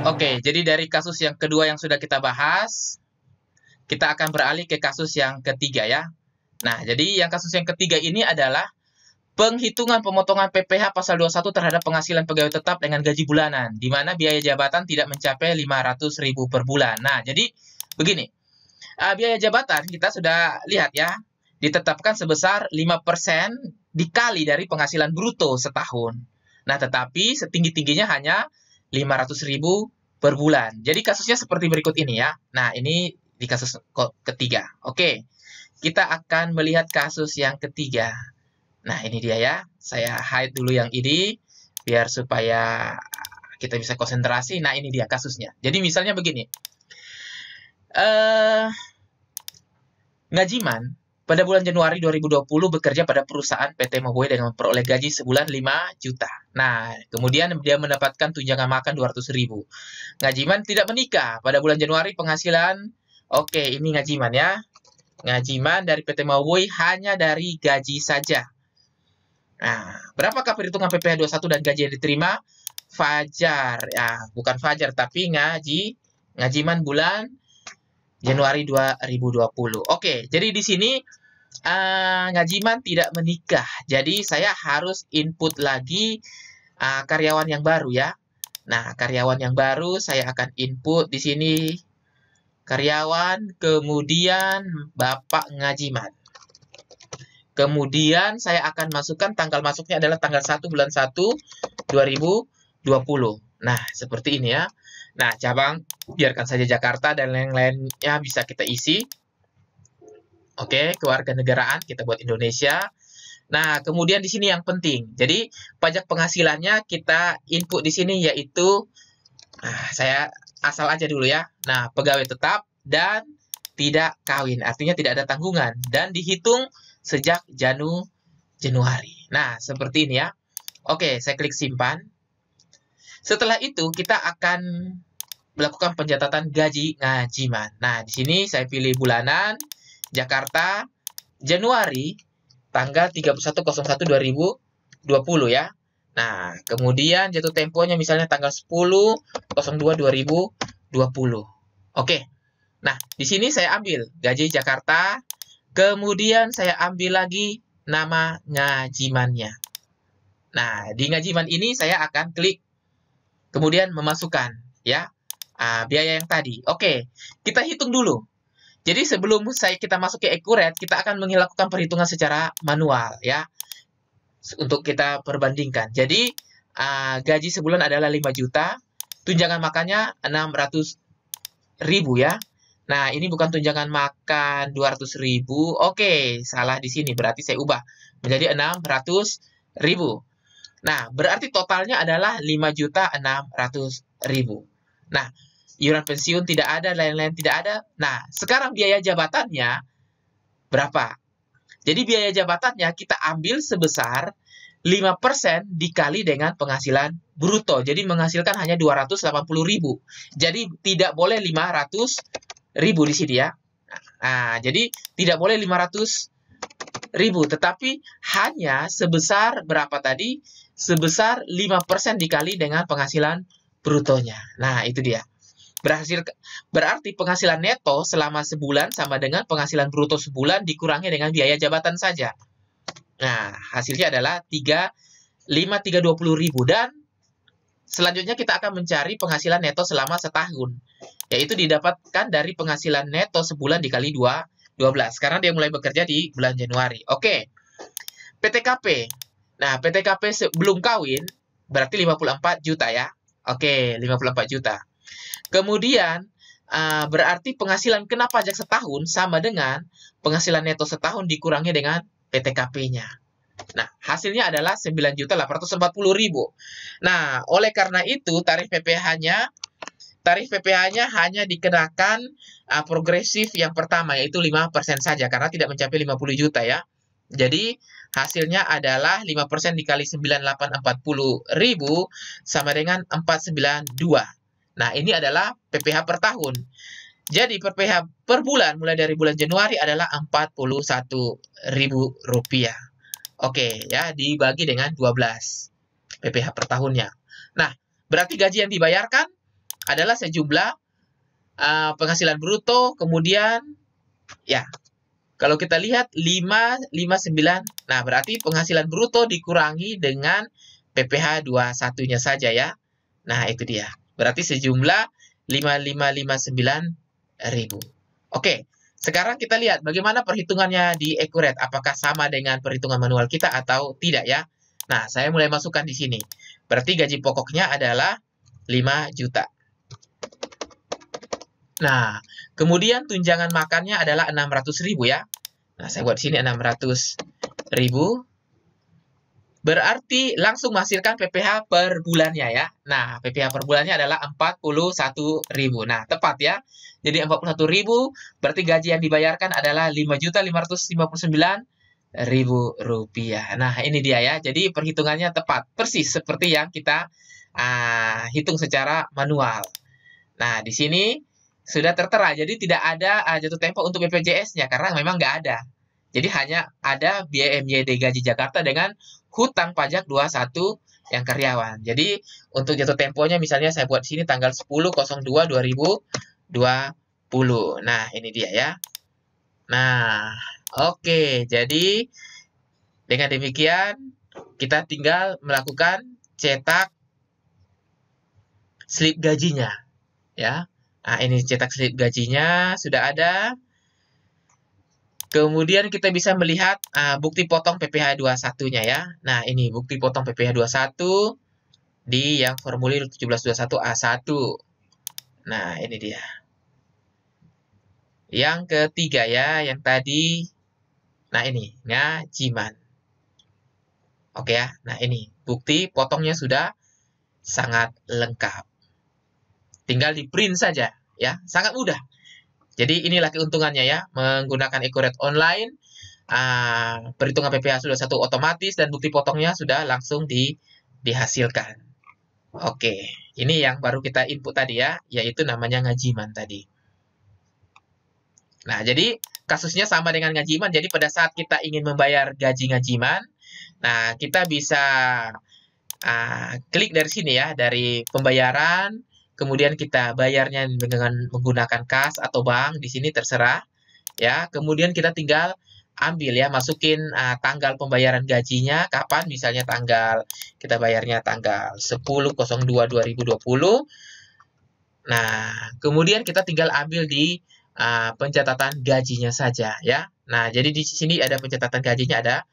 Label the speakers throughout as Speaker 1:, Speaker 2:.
Speaker 1: Oke, jadi dari kasus yang kedua yang sudah kita bahas, kita akan beralih ke kasus yang ketiga ya. Nah, jadi yang kasus yang ketiga ini adalah penghitungan pemotongan PPh pasal 21 terhadap penghasilan pegawai tetap dengan gaji bulanan, di mana biaya jabatan tidak mencapai 500.000 per bulan. Nah, jadi begini, biaya jabatan kita sudah lihat ya, ditetapkan sebesar 5% dikali dari penghasilan bruto setahun. Nah, tetapi setinggi-tingginya hanya 500.000 per bulan. Jadi kasusnya seperti berikut ini ya. Nah, ini di kasus ketiga. Oke, kita akan melihat kasus yang ketiga. Nah, ini dia ya. Saya hide dulu yang ini, biar supaya kita bisa konsentrasi. Nah, ini dia kasusnya. Jadi misalnya begini. Ngajiman pada bulan Januari 2020 bekerja pada perusahaan PT Moboy dengan memperoleh gaji sebulan 5 juta. Nah, kemudian dia mendapatkan tunjangan makan 200.000. Ngajiman tidak menikah pada bulan Januari penghasilan, oke, ini Ngajiman ya. Ngajiman dari PT Moboy hanya dari gaji saja. Nah, berapakah perhitungan PPh 21 dan gaji yang diterima? Fajar, ya, bukan Fajar, tapi Ngajiman bulan Januari 2020. Oke, jadi di sini Ngajiman tidak menikah. Jadi saya harus input lagi karyawan yang baru ya. Nah, karyawan yang baru saya akan input di sini karyawan, kemudian Bapak Ngajiman. Kemudian saya akan masukkan tanggal masuknya adalah tanggal 1 bulan 1 2020. Nah, seperti ini ya. Nah, cabang biarkan saja Jakarta dan lain-lainnya bisa kita isi. Oke, kewarganegaraan kita buat Indonesia. Nah, kemudian di sini yang penting. Jadi, pajak penghasilannya kita input di sini yaitu saya asal aja dulu ya. Nah, pegawai tetap dan tidak kawin, artinya tidak ada tanggungan dan dihitung sejak Januari. Nah, seperti ini ya. Oke, saya klik simpan. Setelah itu kita akan melakukan pencatatan gaji Ngajiman. Nah, di sini saya pilih bulanan, Jakarta, Januari, tanggal 31.01.2020 ya. Nah, kemudian jatuh temponya misalnya tanggal 10.02.2020. Oke. Nah, di sini saya ambil gaji Jakarta, kemudian saya ambil lagi nama Ngajimannya. Nah, di Ngajiman ini saya akan klik kemudian memasukkan ya biaya yang tadi. Oke, kita hitung dulu. Jadi sebelum kita masuk ke Accurate, kita akan melakukan perhitungan secara manual ya. Untuk kita perbandingkan. Jadi gaji sebulan adalah 5 juta, tunjangan makannya 600.000 ya. Nah, ini bukan tunjangan makan 200.000. Oke, salah di sini. Berarti saya ubah menjadi 600.000. Nah, berarti totalnya adalah 5.600.000. Nah, iuran pensiun tidak ada, lain-lain tidak ada. Nah, sekarang biaya jabatannya berapa? Jadi biaya jabatannya kita ambil sebesar 5% dikali dengan penghasilan bruto. Jadi menghasilkan hanya 280.000. Jadi tidak boleh 500.000 di sini ya. Nah, jadi tidak boleh 500.000, tetapi hanya sebesar berapa tadi? Sebesar 5% dikali dengan penghasilan brutonya. Nah, itu dia. Berarti penghasilan neto selama sebulan sama dengan penghasilan bruto sebulan dikurangi dengan biaya jabatan saja. Nah, hasilnya adalah 5.320.000 dan selanjutnya kita akan mencari penghasilan neto selama setahun, yaitu didapatkan dari penghasilan neto sebulan dikali 12, karena dia mulai bekerja di bulan Januari. Oke, PTKP. Nah, PTKP sebelum kawin berarti 54 juta ya. Oke, 54 juta. Kemudian, berarti penghasilan kena pajak setahun sama dengan penghasilan neto setahun dikurangi dengan PTKP-nya. Nah, hasilnya adalah 9.840.000. Nah, oleh karena itu tarif PPh-nya hanya dikenakan progresif yang pertama, yaitu 5% saja, karena tidak mencapai 50 juta ya. Jadi, hasilnya adalah 5% dikali 9.840.000 sama dengan 492. Nah, ini adalah PPh per tahun. Jadi, PPh per bulan mulai dari bulan Januari adalah Rp41.000. Oke, ya, dibagi dengan 12 PPh per tahunnya. Nah, berarti gaji yang dibayarkan adalah sejumlah penghasilan bruto, kemudian ya, kalau kita lihat 559, nah berarti penghasilan bruto dikurangi dengan PPh 21-nya saja ya. Nah, itu dia. Berarti sejumlah 5.559.000. Oke, sekarang kita lihat bagaimana perhitungannya di Accurate. Apakah sama dengan perhitungan manual kita atau tidak ya. Nah, saya mulai masukkan di sini. Berarti gaji pokoknya adalah 5 juta. Nah, kemudian tunjangan makannya adalah 600.000 ya. Nah, saya buat di sini 600.000. Berarti langsung menghasilkan PPh per bulannya ya. Nah, PPh per bulannya adalah 41.000. Nah, tepat ya. Jadi 41.000 berarti gaji yang dibayarkan adalah 5.559.000 rupiah. Nah, ini dia ya. Jadi perhitungannya tepat. Persis seperti yang kita hitung secara manual. Nah, di sini sudah tertera, jadi tidak ada jatuh tempo untuk BPJS-nya karena memang nggak ada. Jadi hanya ada biaya MYD Gaji Jakarta dengan hutang pajak 21 yang karyawan. Jadi untuk jatuh temponya misalnya saya buat di sini tanggal 10.02.2020. Nah, ini dia ya. Nah, oke. Jadi dengan demikian kita tinggal melakukan cetak slip gajinya ya. Nah, ini cetak slip gajinya sudah ada. Kemudian kita bisa melihat bukti potong PPh 21-nya ya. Nah, ini bukti potong PPh 21 di yang formulir 1721A1. Nah, ini dia. Yang ketiga ya, yang tadi. Nah, ini ngajiman. Oke ya. Nah, ini bukti potongnya sudah sangat lengkap. Tinggal di print saja ya, sangat mudah. Jadi inilah keuntungannya ya, menggunakan Accurate Online. Perhitungan PPh sudah satu otomatis dan bukti potongnya sudah langsung dihasilkan. Oke, ini yang baru kita input tadi ya, yaitu namanya ngajiman tadi. Nah, jadi kasusnya sama dengan ngajiman. Jadi pada saat kita ingin membayar gaji ngajiman, nah kita bisa klik dari sini ya, dari pembayaran. Kemudian kita bayarnya dengan menggunakan kas atau bank, di sini terserah ya. Kemudian kita tinggal ambil ya, masukin tanggal pembayaran gajinya kapan, misalnya kita bayarnya tanggal 10.02.2020. Nah, kemudian kita tinggal ambil di pencatatan gajinya saja ya. Nah, jadi di sini ada pencatatan gajinya, ada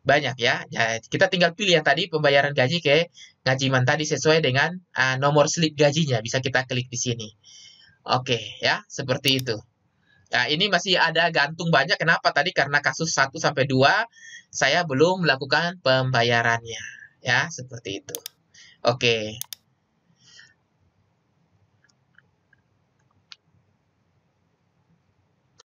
Speaker 1: banyak ya. Kita tinggal pilih yang tadi pembayaran gaji ke ngajiman tadi sesuai dengan nomor slip gajinya. Bisa kita klik di sini. Oke ya, seperti itu. Nah, ini masih ada gantung banyak. Kenapa tadi? Karena kasus 1 sampai 2 saya belum melakukan pembayarannya. Ya, seperti itu. Oke.